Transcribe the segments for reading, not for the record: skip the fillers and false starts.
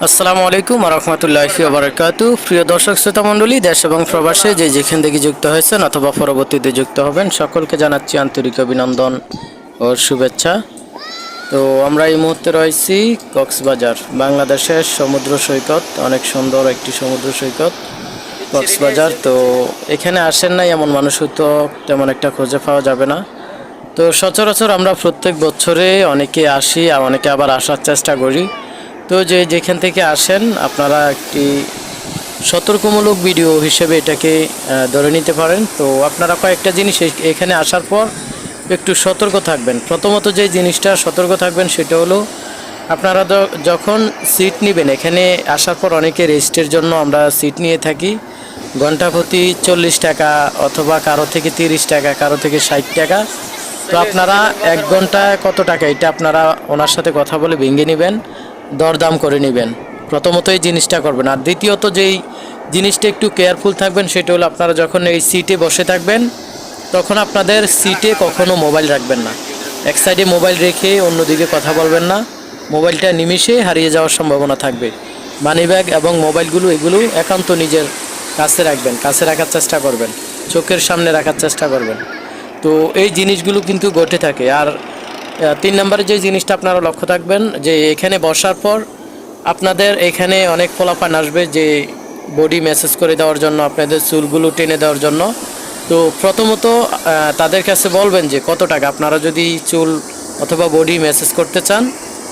আসসালামু আলাইকুম ওয়া রাহমাতুল্লাহি ওয়া বারাকাতুহু। প্রিয় দর্শক শ্রোতা মণ্ডলী, দেশ এবং প্রবাসে যে যেখান থেকে যুক্ত হয়েছেন অথবা পরবর্তীতে যুক্ত হবেন, সকলকে জানাচ্ছি আন্তরিক অভিনন্দন ও শুভেচ্ছা। তো আমরা এই মুহূর্তে রয়েছি কক্সবাজার, বাংলাদেশের সমুদ্র সৈকত, অনেক সুন্দর একটি সমুদ্র সৈকত কক্সবাজার। তো এখানে আসেন নাই এমন মানুষ তো তেমন একটা খুঁজে পাওয়া যাবে না। তো সচরাচর আমরা প্রত্যেক বছরে অনেকে আসি আর অনেকে আবার আসার চেষ্টা করি। তো যে যেখান থেকে আসেন আপনারা একটি সতর্কমূলক ভিডিও হিসেবে এটাকে ধরে নিতে পারেন। তো আপনারা কয়েকটা জিনিস এখানে আসার পর একটু সতর্ক থাকবেন। প্রথমত যে জিনিসটা সতর্ক থাকবেন সেটা হলো, আপনারা যখন সিট নেবেন, এখানে আসার পর অনেকে রেস্টের জন্য আমরা সিট নিয়ে থাকি ঘন্টা প্রতি 40 টাকা, অথবা কারো থেকে 30 টাকা, কারো থেকে 60 টাকা। তো আপনারা 1 ঘন্টায় কত টাকা, এটা আপনারা ওনার সাথে কথা বলে ভেঙে নেবেন, দরদাম করে নেবেন। প্রথমত এই জিনিসটা করবেন। আর দ্বিতীয়ত যেই জিনিসটা একটু কেয়ারফুল থাকবেন সেটা হলো, আপনারা যখন এই সিটে বসে থাকবেন তখন আপনাদের সিটে কখনো মোবাইল রাখবেন না। এক সাইডে মোবাইল রেখে অন্যদিকে কথা বলবেন না, মোবাইলটা নিমিষে হারিয়ে যাওয়ার সম্ভাবনা থাকবে। মানিব্যাগ এবং মোবাইলগুলো এগুলো একান্ত নিজের কাছে রাখবেন, কাছে রাখার চেষ্টা করবেন, চোখের সামনে রাখার চেষ্টা করবেন। তো এই জিনিসগুলো কিন্তু ঘটে থাকে। আর 3 নম্বরে যে জিনিসটা আপনারা লক্ষ্য থাকবেন, যে এখানে বসার পর আপনাদের এখানে অনেক ফলাফল আসবে, যে বডি ম্যাসেজ করে দেওয়ার জন্য, আপনাদের চুলগুলো টেনে দেওয়ার জন্য। তো প্রথমত তাদের কাছে বলবেন যে কত টাকা। আপনারা যদি চুল অথবা বডি ম্যাসেজ করতে চান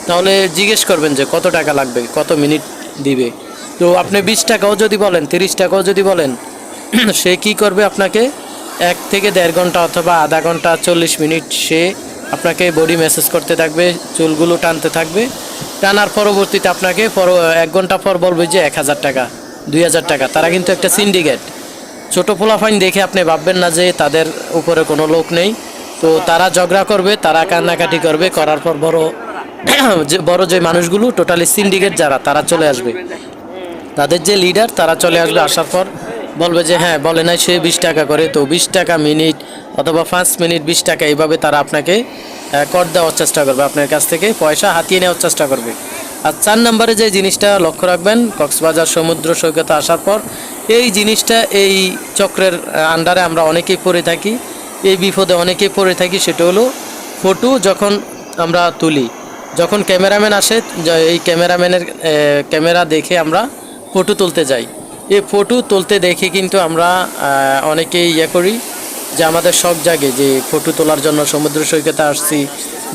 তাহলে জিজ্ঞেস করবেন যে কত টাকা লাগবে, কত মিনিট দিবে। তো আপনি 20 টাকাও যদি বলেন, 30 টাকাও যদি বলেন, সে কি করবে, আপনাকে 1 থেকে 1.5 ঘন্টা অথবা আধা ঘন্টা 40 মিনিট সে আপনাকে বডি ম্যাসেজ করতে থাকবে, চুলগুলো টানতে থাকবে। টানার পরবর্তীতে আপনাকে 1 ঘন্টা পর বলবে যে 1000 টাকা, 2000 টাকা। তারা কিন্তু একটা সিন্ডিকেট। ছোট পোলাফাইন দেখে আপনি ভাববেন না যে তাদের উপরে কোনো লোক নেই। তো তারা ঝগড়া করবে, তারা কান্নাকাটি করবে, করার পর বড় যে মানুষগুলো টোটালি সিন্ডিকেট যারা, তারা চলে আসবে। তাদের যে লিডার তারা চলে আসবে, আসার পর বলবে যে হ্যাঁ বলে নাই সে 20 টাকা করে। তো 20 টাকা মিনিট অথবা 5 মিনিট 20 টাকা, এইভাবে তারা আপনাকে কর দেওয়ার চেষ্টা করবে, আপনার কাছ থেকে পয়সা হাতিয়ে নেওয়ার চেষ্টা করবে। আর 4 নম্বরে যে জিনিসটা লক্ষ্য রাখবেন, কক্সবাজার সমুদ্র সৈকতে আসার পর এই জিনিসটা, এই চক্রের আন্ডারে আমরা অনেকেই পড়ে থাকি, এই বিপদে অনেকেই পড়ে থাকি। সেটা হলো, ফটো যখন আমরা তুলি, যখন ক্যামেরাম্যান আসে, এই ক্যামেরাম্যানের ক্যামেরা দেখে আমরা ফটো তুলতে যাই। এই ফটো তুলতে দেখে কিন্তু আমরা অনেকেই করি যে আমাদের শখ জাগে যে ফটো তোলার জন্য সমুদ্র সৈকতে আসছি,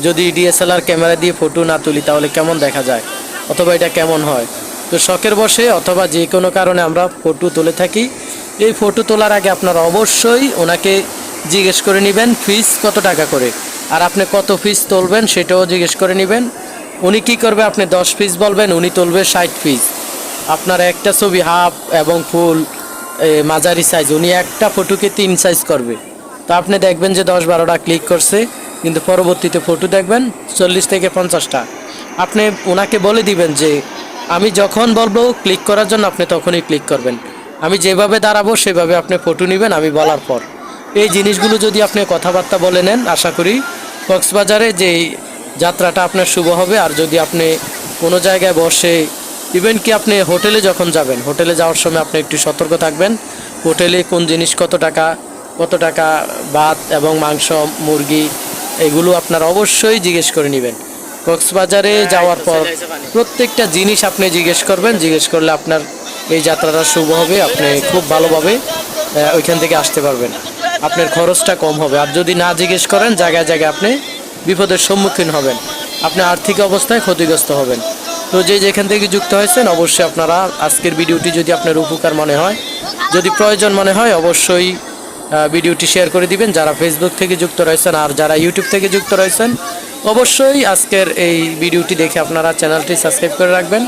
যদি ডিএসএলআর ক্যামেরা দিয়ে ফটো না তুলি তাহলে কেমন দেখা যায়, অথবা এটা কেমন হয়। তো শখের বশে অথবা যে কোনো কারণে আমরা ফটো তুলে থাকি। এই ফটো তোলার আগে আপনারা অবশ্যই ওনাকে জিজ্ঞেস করে নেবেন ফিস কত টাকা করে, আর আপনি কত পিস তুলবেন সেটাও জিজ্ঞেস করে নেবেন। উনি কি করবে, আপনি 10 পিস বলবেন, উনি তুলবে 60 পিস। আপনার একটা ছবি হাফ এবং ফুল মাঝারি সাইজ, উনি একটা ফটোকে 3 সাইজ করবে। তো আপনি দেখবেন যে 10-12টা ক্লিক করছে, কিন্তু পরবর্তীতে ফটো দেখবেন 40 থেকে 50টা। আপনি ওনাকে বলে দিবেন যে আমি যখন বলবো ক্লিক করার জন্য আপনি তখনই ক্লিক করবেন, আমি যেভাবে দাঁড়াবো সেভাবে আপনি ফটো নেবেন আমি বলার পর। এই জিনিসগুলো যদি আপনি কথাবার্তা বলে নেন, আশা করি কক্সবাজারে যে যাত্রাটা আপনার শুভ হবে। আর যদি আপনি কোনো জায়গায় বসে, ইভেন কি আপনি হোটেলে যখন যাবেন, হোটেলে যাওয়ার সময় আপনি একটু সতর্ক থাকবেন, হোটেলে কোন জিনিস কত টাকা ভাত এবং মাংস, মুরগি, এগুলো আপনারা অবশ্যই জিজ্ঞেস করে নেবেন। কক্সবাজারে যাওয়ার পর প্রত্যেকটা জিনিস আপনি জিজ্ঞেস করবেন, জিজ্ঞেস করলে আপনার এই যাত্রাটা শুভ হবে, আপনি খুব ভালোভাবে ওইখান থেকে আসতে পারবেন, আপনার খরচটা কম হবে। আর যদি না জিজ্ঞেস করেন, জায়গায় জায়গায় আপনি বিপদের সম্মুখীন হবেন, আপনি আর্থিক অবস্থায় ক্ষতিগ্রস্ত হবেন। তো যে যেখান থেকে যুক্ত হয়েছেন, অবশ্যই আপনারা আজকের ভিডিওটি যদি আপনার উপকার মনে হয়, যদি প্রয়োজন মনে হয়, অবশ্যই ভিডিওটি শেয়ার করে দিবেন। যারা ফেসবুক থেকে যুক্ত রয়েছেন আর যারা ইউটিউব থেকে যুক্ত রয়েছেন, অবশ্যই আজকের এই ভিডিওটি দেখে আপনারা চ্যানেলটি সাবস্ক্রাইব করে রাখবেন।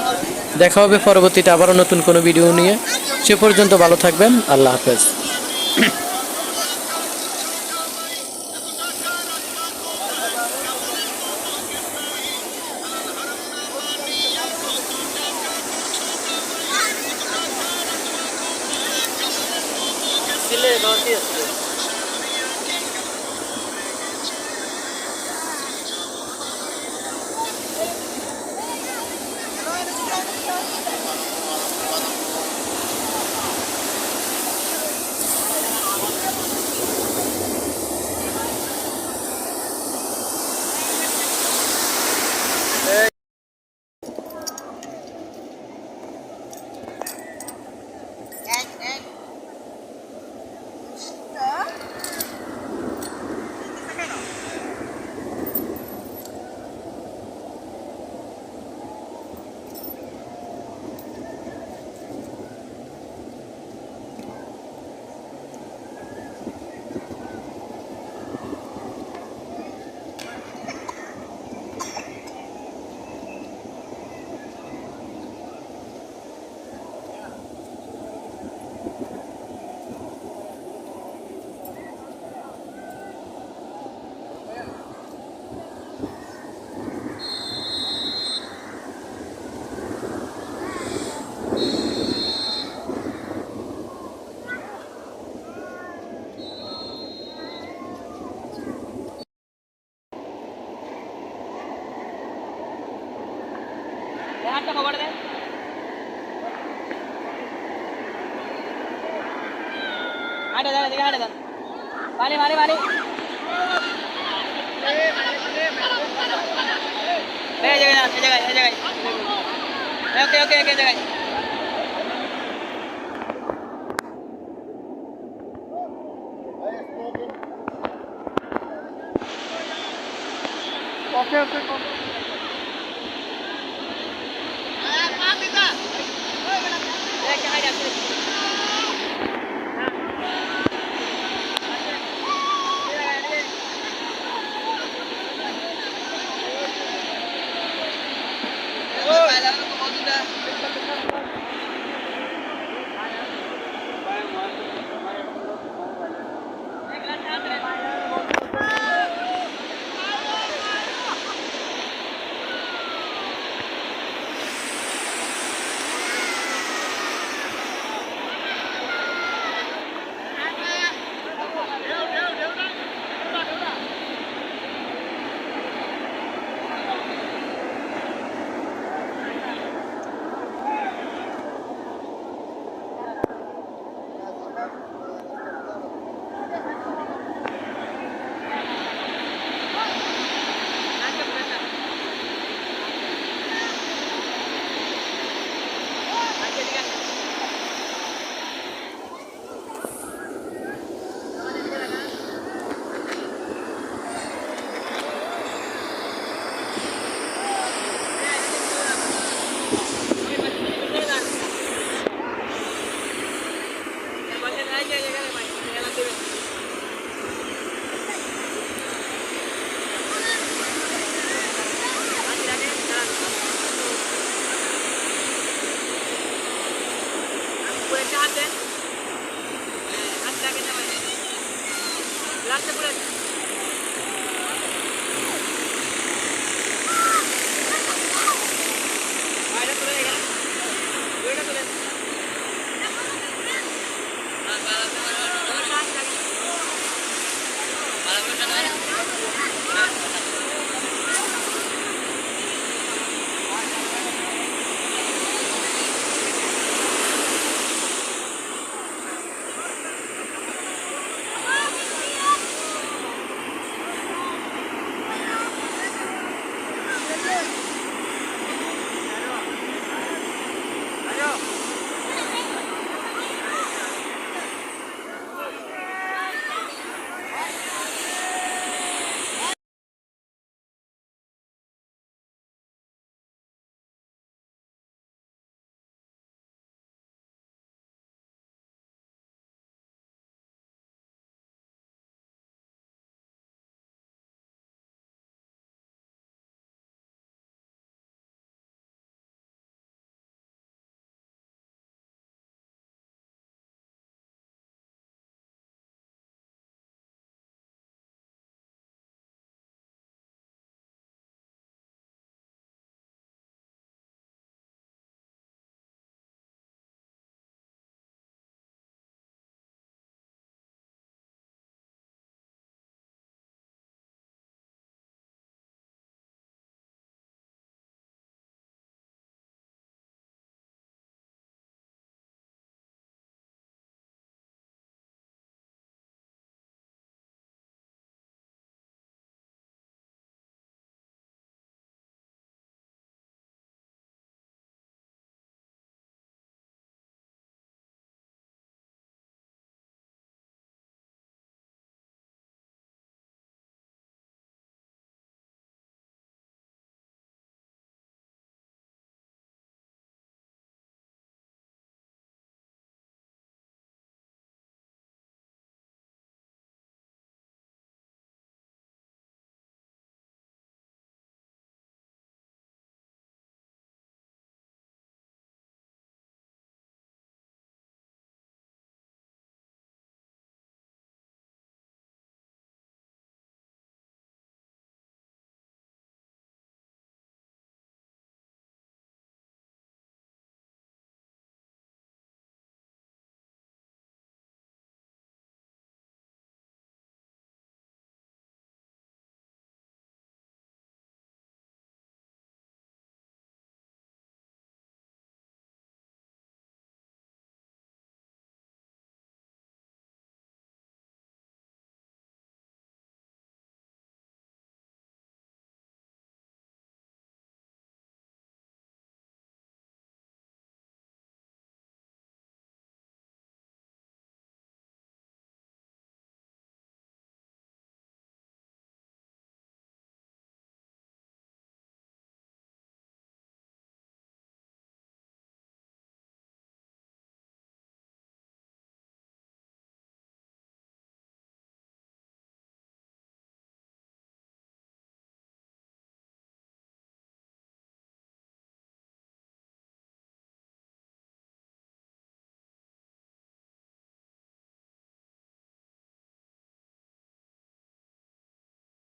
দেখা হবে পরবর্তীতে আবারও নতুন কোনো ভিডিও নিয়ে। সে পর্যন্ত ভালো থাকবেন, আল্লাহ হাফেজ। হাতটা খবর দে হাঁটে দাঁড়া দিকে হাঁটে দাঁড়া পানি পানি পানি এই জায়গায় ওকে জায়গায় ওকে Hãy subscribe cho kênh Ghiền Mì Gõ để không bỏ lỡ những video hấp dẫn